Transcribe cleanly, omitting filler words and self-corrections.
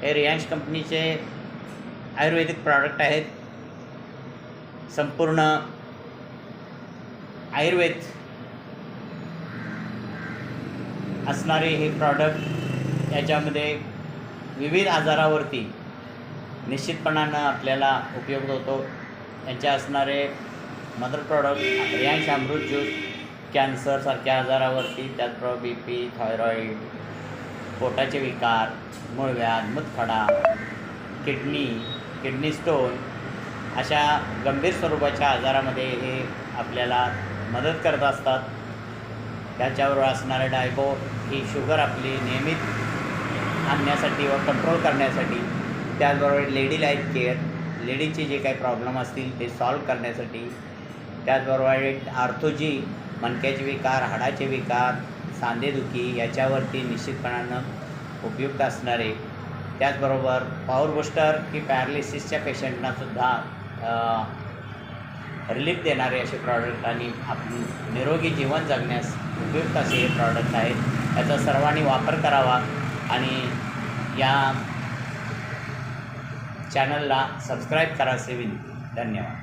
हे रियांश कंपनीचे आयुर्वेदिक प्रॉडक्ट आहेत. संपूर्ण आयुर्वेद असणारे हे प्रॉडक्ट याच्यामध्ये विविध आजारावरती निश्चितपणानं आपल्याला उपयोग होतो. यांचे असणारे मदर प्रॉडक्ट रियांश अमृत ज्यूस कॅन्सरसारख्या आजारावरती, त्याचबरोबर BP, थायरॉईड, पोटाचे विकार, मूळव्याध, मूतखडा, किडनी स्टोन अशा गंभीर स्वरूपाच्या आजारामध्ये हे आपल्याला मदत करत असतात. त्याच्याबरोबर असणारे डायबो ही शुगर आपली नियमित आणण्यासाठी व कंट्रोल करण्यासाठी, त्याचबरोबर लेडी लाईफ केअर, लेडीचे जे काही प्रॉब्लेम असतील ते सॉल्व करण्यासाठी, त्याचबरोबर आर्थोजी मणक्याचे विकार, हाडाचे विकार, सांधेदुखी याच्यावरती निश्चितपणानं उपयुक्त असणारे, त्याचबरोबर पॉवर बूस्टर की पॅरालिसिसच्या पेशंटनासुद्धा रिलीफ देणारे असे प्रॉडक्ट आणि निरोगी जीवन जगण्यास उपयुक्त असे हे प्रॉडक्ट आहेत. याचा सर्वांनी वापर करावा आणि या चॅनलला सबस्क्राईब करा असे विनंती. धन्यवाद.